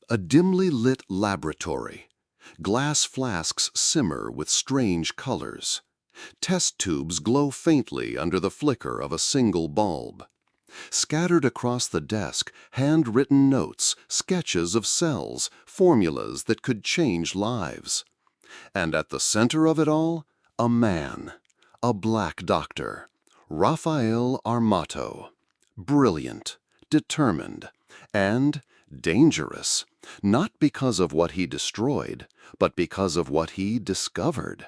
A dimly lit laboratory. Glass flasks simmer with strange colors. Test tubes glow faintly under the flicker of a single bulb. Scattered across the desk, handwritten notes, sketches of cells, formulas that could change lives. And at the center of it all, a man, a black doctor, Rafael Armato. Brilliant, determined, and dangerous, not because of what he destroyed, but because of what he discovered.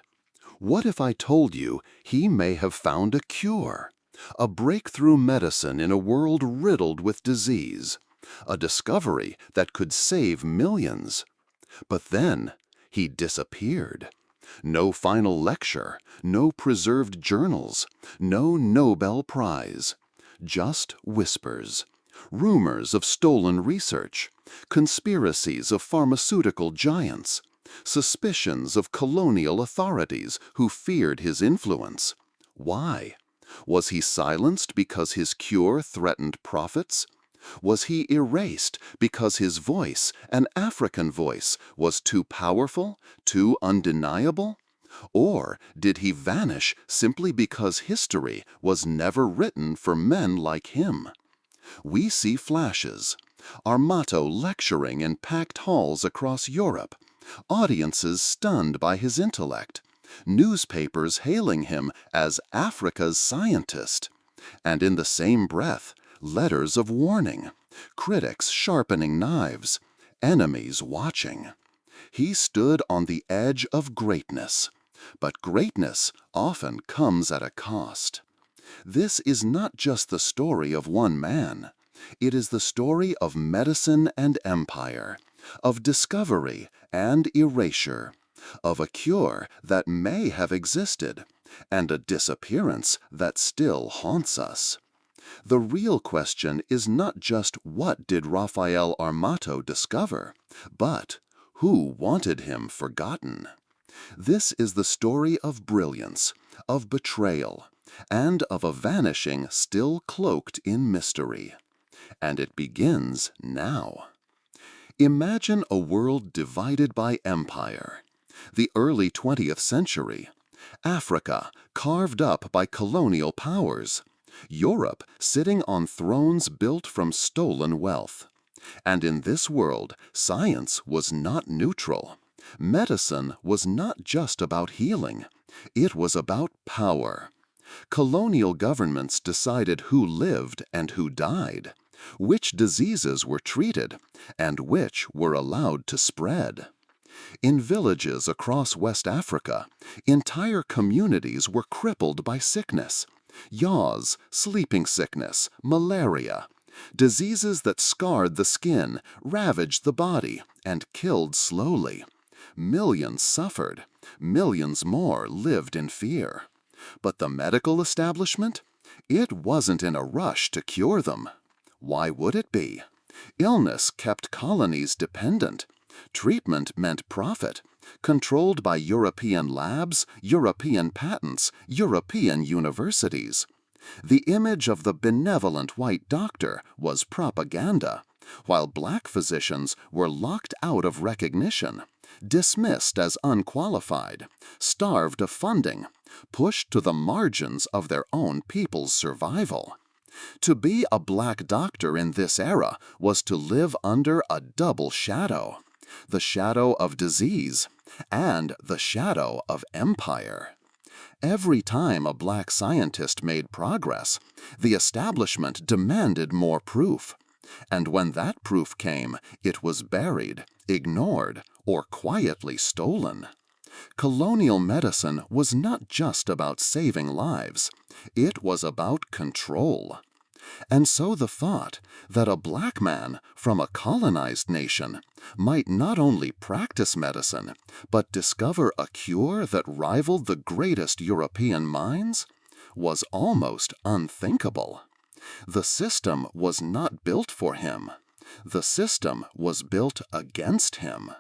What if I told you he may have found a cure? A breakthrough medicine in a world riddled with disease, a discovery that could save millions. But then he disappeared. No final lecture, no preserved journals, no Nobel Prize. Just whispers, rumors of stolen research, conspiracies of pharmaceutical giants, suspicions of colonial authorities who feared his influence. Why? Was he silenced because his cure threatened profits? Was he erased because his voice, an African voice, was too powerful, too undeniable? Or did he vanish simply because history was never written for men like him? We see flashes. Armato lecturing in packed halls across Europe, audiences stunned by his intellect, newspapers hailing him as Africa's scientist, and in the same breath, letters of warning, critics sharpening knives, enemies watching. He stood on the edge of greatness, but greatness often comes at a cost. This is not just the story of one man. It is the story of medicine and empire, of discovery and erasure, of a cure that may have existed, and a disappearance that still haunts us. The real question is not just what did Rafael Armato discover, but who wanted him forgotten. This is the story of brilliance, of betrayal, and of a vanishing still cloaked in mystery. And it begins now. Imagine a world divided by empire. The early 20th century. Africa carved up by colonial powers. Europe sitting on thrones built from stolen wealth. And in this world, science was not neutral. Medicine was not just about healing. It was about power. Colonial governments decided who lived and who died, which diseases were treated, and which were allowed to spread. In villages across West Africa, entire communities were crippled by sickness. Yaws, sleeping sickness, malaria, diseases that scarred the skin, ravaged the body, and killed slowly. Millions suffered. Millions more lived in fear. But the medical establishment? It wasn't in a rush to cure them. Why would it be? Illness kept colonies dependent. Treatment meant profit, controlled by European labs, European patents, European universities. The image of the benevolent white doctor was propaganda, while black physicians were locked out of recognition, dismissed as unqualified, starved of funding, pushed to the margins of their own people's survival. To be a black doctor in this era was to live under a double shadow, the shadow of disease and the shadow of empire. Every time a black scientist made progress, the establishment demanded more proof. And when that proof came, it was buried, ignored, or quietly stolen. Colonial medicine was not just about saving lives. It was about control. And so the thought that a black man from a colonized nation might not only practice medicine, but discover a cure that rivaled the greatest European minds was almost unthinkable. The system was not built for him. The system was built against him.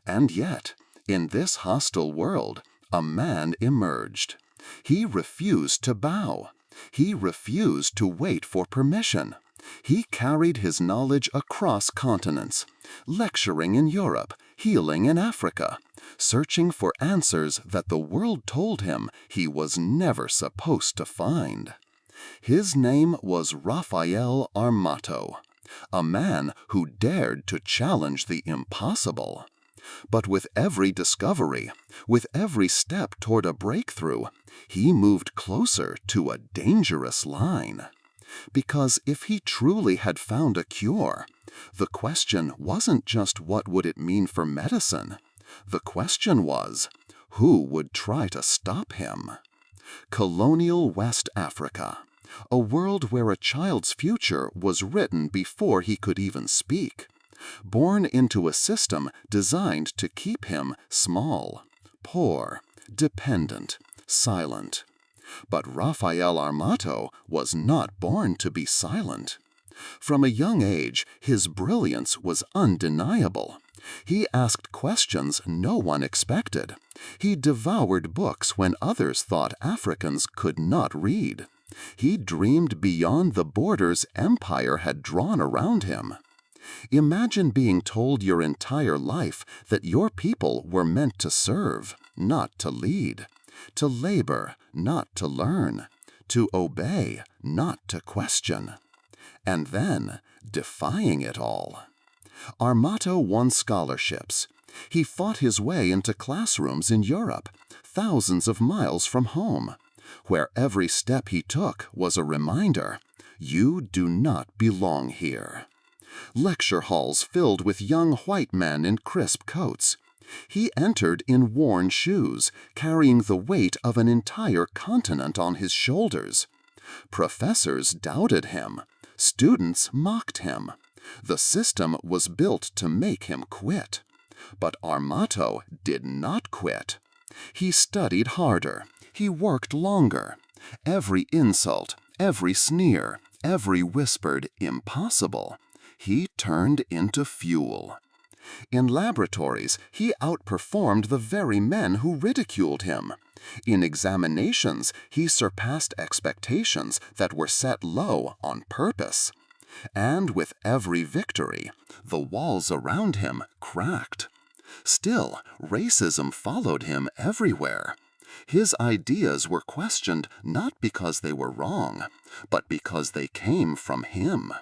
And yet, in this hostile world, a man emerged. He refused to bow. He refused to wait for permission. He carried his knowledge across continents, lecturing in Europe, healing in Africa, searching for answers that the world told him he was never supposed to find. His name was Raphael Armato, a man who dared to challenge the impossible. But with every discovery, with every step toward a breakthrough, he moved closer to a dangerous line. Because if he truly had found a cure, the question wasn't just what would it mean for medicine. The question was, who would try to stop him? Colonial West Africa, a world where a child's future was written before he could even speak. Born into a system designed to keep him small, poor, dependent, silent. But Raphael Armato was not born to be silent. From a young age, his brilliance was undeniable. He asked questions no one expected. He devoured books when others thought Africans could not read. He dreamed beyond the borders empire had drawn around him. Imagine being told your entire life that your people were meant to serve, not to lead, to labor, not to learn, to obey, not to question. And then, defying it all. Armato won scholarships. He fought his way into classrooms in Europe, thousands of miles from home, where every step he took was a reminder, you do not belong here. Lecture halls filled with young white men in crisp coats. He entered in worn shoes, carrying the weight of an entire continent on his shoulders. Professors doubted him. Students mocked him. The system was built to make him quit. But Armato did not quit. He studied harder. He worked longer. Every insult, every sneer, every whispered impossible, he turned into fuel. In laboratories, he outperformed the very men who ridiculed him. In examinations, he surpassed expectations that were set low on purpose. And with every victory, the walls around him cracked. Still, racism followed him everywhere. His ideas were questioned not because they were wrong, but because they came from him.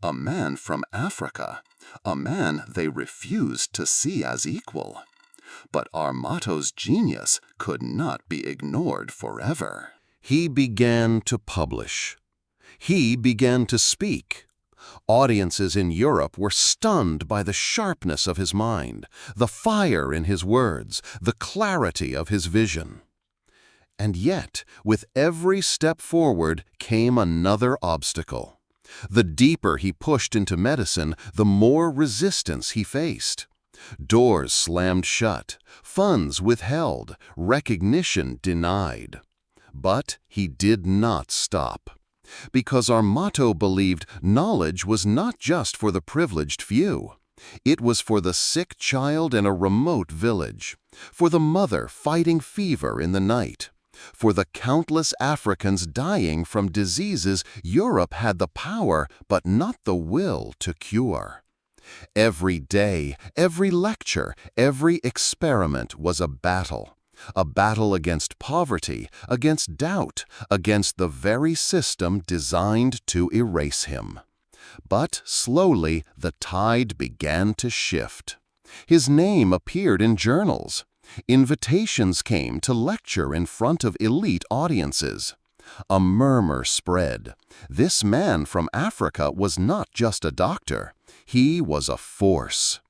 A man from Africa, a man they refused to see as equal. But Armato's genius could not be ignored forever. He began to publish. He began to speak. Audiences in Europe were stunned by the sharpness of his mind, the fire in his words, the clarity of his vision. And yet, with every step forward came another obstacle. The deeper he pushed into medicine, the more resistance he faced. Doors slammed shut, funds withheld, recognition denied. But he did not stop. Because Armato believed knowledge was not just for the privileged few. It was for the sick child in a remote village, for the mother fighting fever in the night, for the countless Africans dying from diseases Europe had the power but not the will to cure. Every day, every lecture, every experiment was a battle against poverty, against doubt, against the very system designed to erase him. But slowly the tide began to shift. His name appeared in journals. Invitations came to lecture in front of elite audiences. A murmur spread. This man from Africa was not just a doctor. He was a force.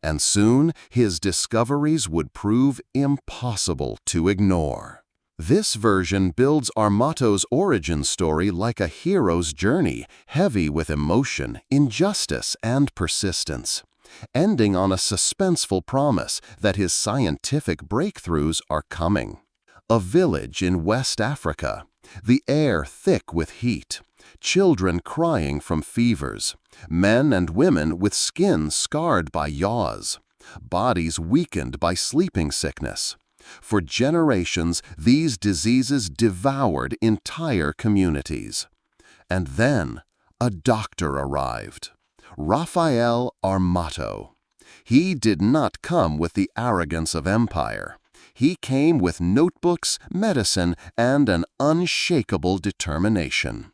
And soon his discoveries would prove impossible to ignore. This version builds Armato's origin story like a hero's journey, heavy with emotion, injustice, and persistence, ending on a suspenseful promise that his scientific breakthroughs are coming. A village in West Africa, the air thick with heat, children crying from fevers, men and women with skin scarred by yaws, bodies weakened by sleeping sickness. For generations, these diseases devoured entire communities. And then, a doctor arrived. Raphael Armato. He did not come with the arrogance of empire. He came with notebooks, medicine, and an unshakable determination.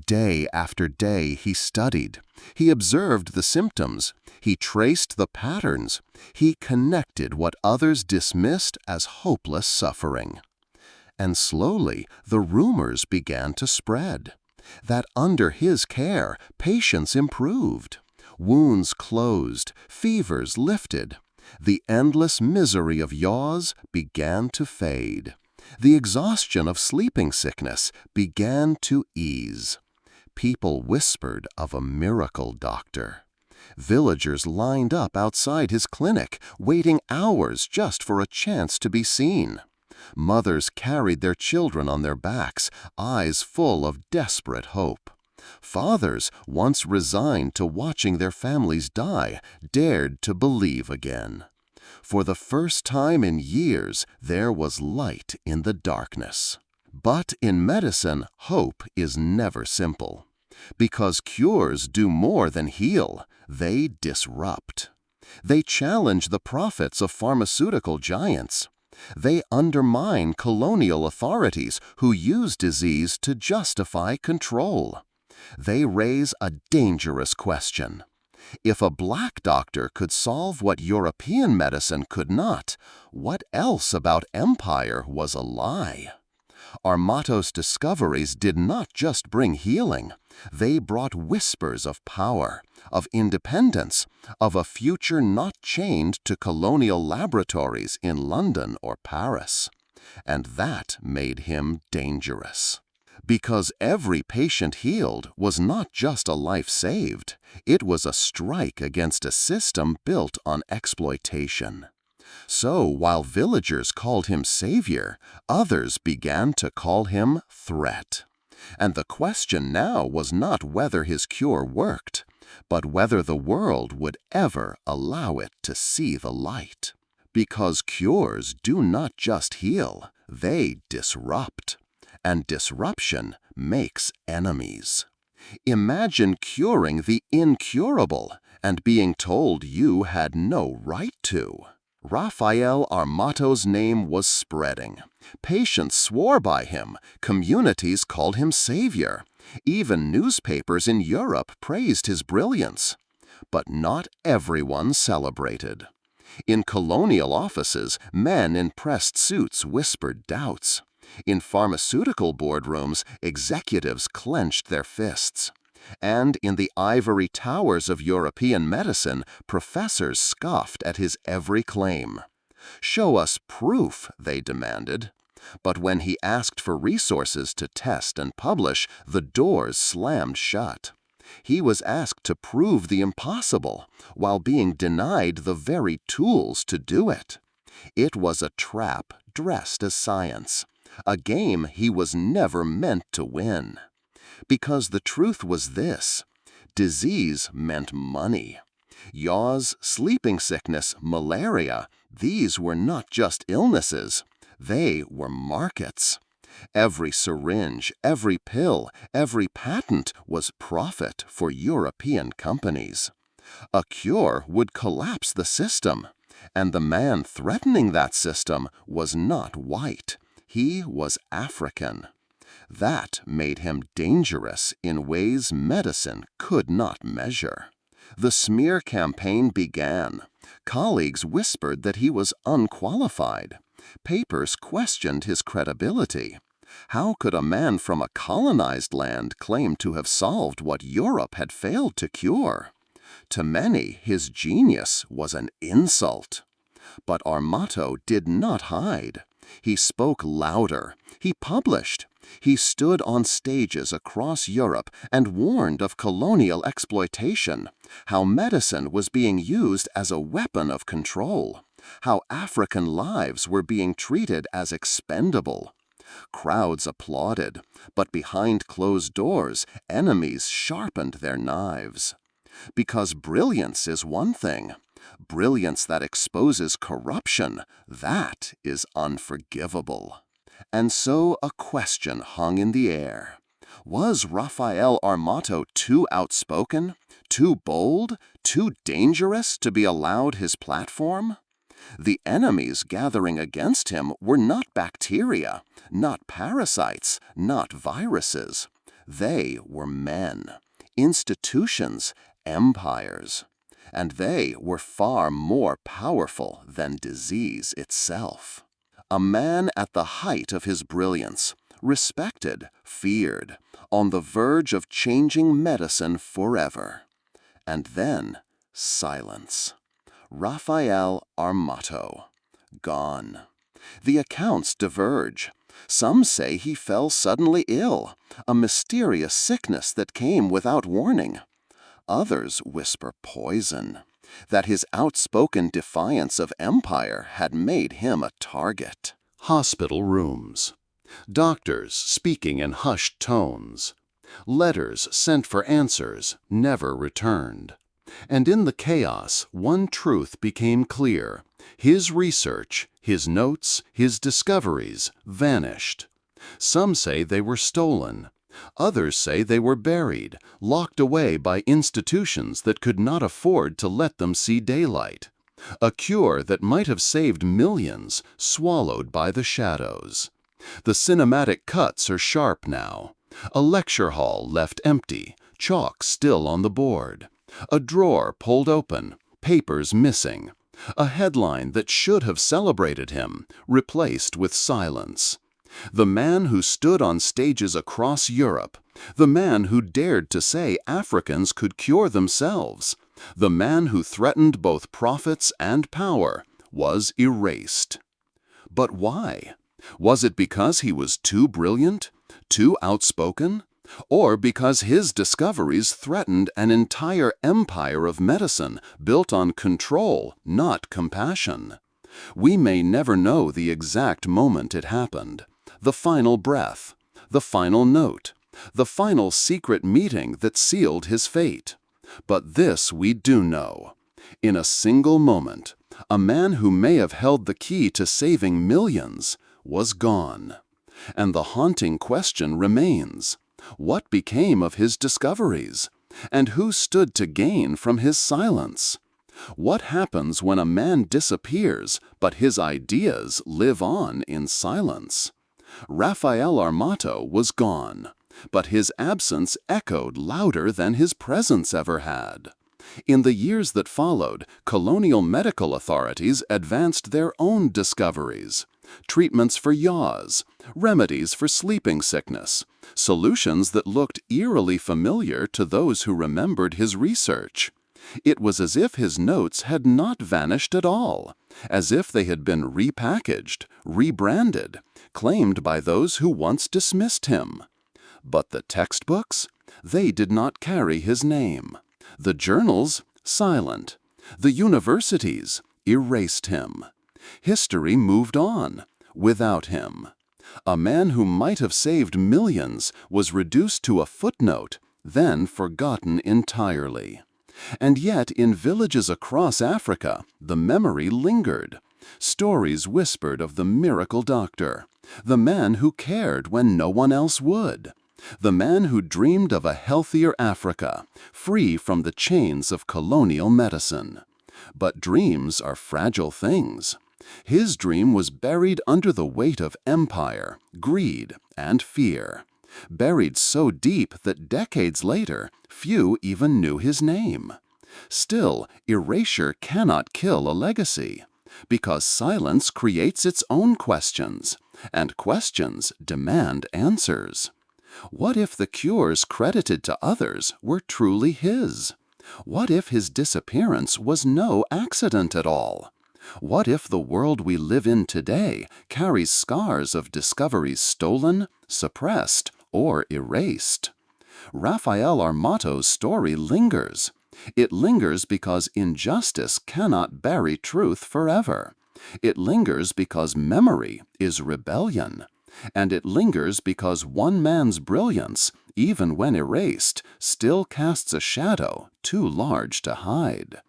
Day after day he studied. He observed the symptoms. He traced the patterns. He connected what others dismissed as hopeless suffering. And slowly the rumors began to spread that under his care patients improved. Wounds closed, fevers lifted. The endless misery of yaws began to fade. The exhaustion of sleeping sickness began to ease. People whispered of a miracle doctor. Villagers lined up outside his clinic, waiting hours just for a chance to be seen. Mothers carried their children on their backs, eyes full of desperate hope. Fathers, once resigned to watching their families die, dared to believe again. For the first time in years, there was light in the darkness. But in medicine, hope is never simple. Because cures do more than heal, they disrupt. They challenge the profits of pharmaceutical giants. They undermine colonial authorities who use disease to justify control. They raise a dangerous question. If a black doctor could solve what European medicine could not, what else about empire was a lie? Armato's discoveries did not just bring healing. They brought whispers of power, of independence, of a future not chained to colonial laboratories in London or Paris. And that made him dangerous. Because every patient healed was not just a life saved, it was a strike against a system built on exploitation. So while villagers called him savior, others began to call him threat. And the question now was not whether his cure worked, but whether the world would ever allow it to see the light. Because cures do not just heal, they disrupt. And disruption makes enemies. Imagine curing the incurable and being told you had no right to. Raphael Armato's name was spreading. Patients swore by him. Communities called him savior. Even newspapers in Europe praised his brilliance. But not everyone celebrated. In colonial offices, men in pressed suits whispered doubts. In pharmaceutical boardrooms, executives clenched their fists. And in the ivory towers of European medicine, professors scoffed at his every claim. "Show us proof," they demanded. But when he asked for resources to test and publish, the doors slammed shut. He was asked to prove the impossible, while being denied the very tools to do it. It was a trap dressed as science, a game he was never meant to win. Because the truth was this: disease meant money. Yaws, sleeping sickness, malaria, these were not just illnesses. They were markets. Every syringe, every pill, every patent was profit for European companies. A cure would collapse the system, and the man threatening that system was not white. He was African. That made him dangerous in ways medicine could not measure. The smear campaign began. Colleagues whispered that he was unqualified. Papers questioned his credibility. How could a man from a colonized land claim to have solved what Europe had failed to cure? To many, his genius was an insult. But Armato did not hide. He spoke louder. He published. He stood on stages across Europe and warned of colonial exploitation, how medicine was being used as a weapon of control, how African lives were being treated as expendable. Crowds applauded, but behind closed doors, enemies sharpened their knives. Because brilliance is one thing. Brilliance that exposes corruption, that is unforgivable. And so a question hung in the air. Was Raphael Armato too outspoken, too bold, too dangerous to be allowed his platform? The enemies gathering against him were not bacteria, not parasites, not viruses. They were men, institutions, empires. And they were far more powerful than disease itself. A man at the height of his brilliance, respected, feared, on the verge of changing medicine forever. And then, silence. Raphael Armato, gone. The accounts diverge. Some say he fell suddenly ill, a mysterious sickness that came without warning. Others whisper poison, that his outspoken defiance of empire had made him a target. Hospital rooms. Doctors speaking in hushed tones. Letters sent for answers, never returned. And in the chaos, one truth became clear. His research, his notes, his discoveries vanished. Some say they were stolen. Others say they were buried, locked away by institutions that could not afford to let them see daylight. A cure that might have saved millions, swallowed by the shadows. The cinematic cuts are sharp now. A lecture hall left empty, chalk still on the board. A drawer pulled open, papers missing. A headline that should have celebrated him, replaced with silence. The man who stood on stages across Europe, the man who dared to say Africans could cure themselves, the man who threatened both profits and power, was erased. But why? Was it because he was too brilliant, too outspoken? Or because his discoveries threatened an entire empire of medicine built on control, not compassion? We may never know the exact moment it happened, the final breath, the final note, the final secret meeting that sealed his fate. But this we do know. In a single moment, a man who may have held the key to saving millions was gone. And the haunting question remains: what became of his discoveries? And who stood to gain from his silence? What happens when a man disappears, but his ideas live on in silence? Raphael Armato was gone, but his absence echoed louder than his presence ever had. In the years that followed, colonial medical authorities advanced their own discoveries. Treatments for yaws, remedies for sleeping sickness, solutions that looked eerily familiar to those who remembered his research. It was as if his notes had not vanished at all, as if they had been repackaged, rebranded, claimed by those who once dismissed him. But the textbooks? They did not carry his name. The journals? Silent. The universities? Erased him. History moved on, without him. A man who might have saved millions was reduced to a footnote, then forgotten entirely. And yet, in villages across Africa, the memory lingered. Stories whispered of the miracle doctor, the man who cared when no one else would, the man who dreamed of a healthier Africa, free from the chains of colonial medicine. But dreams are fragile things. His dream was buried under the weight of empire, greed, and fear. Buried so deep that decades later, few even knew his name. Still, erasure cannot kill a legacy, because silence creates its own questions, and questions demand answers. What if the cures credited to others were truly his? What if his disappearance was no accident at all? What if the world we live in today carries scars of discoveries stolen, suppressed, or erased? Raphael Armato's story lingers. It lingers because injustice cannot bury truth forever. It lingers because memory is rebellion. And it lingers because one man's brilliance, even when erased, still casts a shadow too large to hide.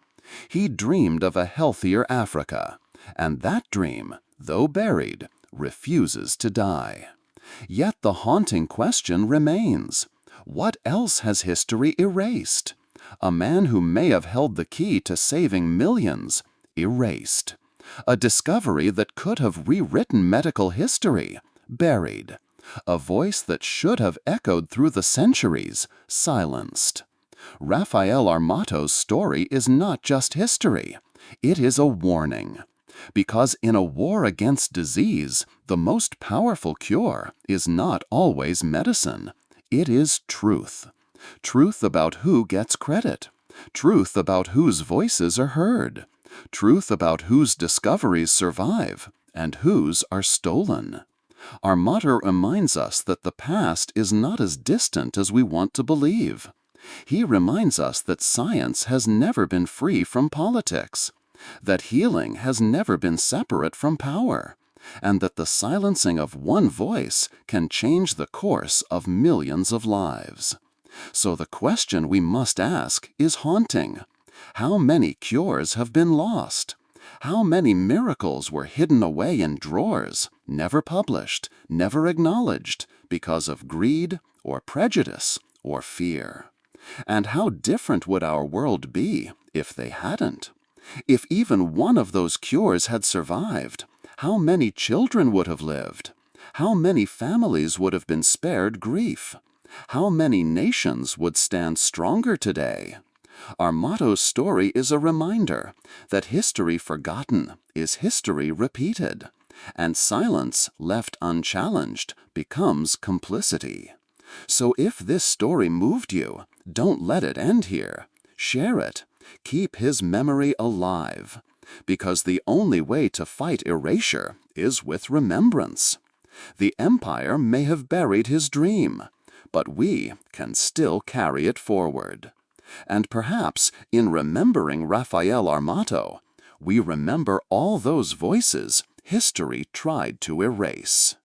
He dreamed of a healthier Africa, and that dream, though buried, refuses to die. Yet the haunting question remains. What else has history erased? A man who may have held the key to saving millions, erased. A discovery that could have rewritten medical history, buried. A voice that should have echoed through the centuries, silenced. Raphael Armato's story is not just history. It is a warning. Because in a war against disease, the most powerful cure is not always medicine. It is truth. Truth about who gets credit. Truth about whose voices are heard. Truth about whose discoveries survive and whose are stolen. Armato reminds us that the past is not as distant as we want to believe. He reminds us that science has never been free from politics, that healing has never been separate from power, and that the silencing of one voice can change the course of millions of lives. So the question we must ask is haunting. How many cures have been lost? How many miracles were hidden away in drawers, never published, never acknowledged, because of greed or prejudice or fear? And how different would our world be if they hadn't? If even one of those cures had survived, how many children would have lived? How many families would have been spared grief? How many nations would stand stronger today? Armato's story is a reminder that history forgotten is history repeated, and silence left unchallenged becomes complicity. So if this story moved you, don't let it end here. Share it. Keep his memory alive. Because the only way to fight erasure is with remembrance. The empire may have buried his dream, but we can still carry it forward. And perhaps in remembering Raphael Armato, we remember all those voices history tried to erase.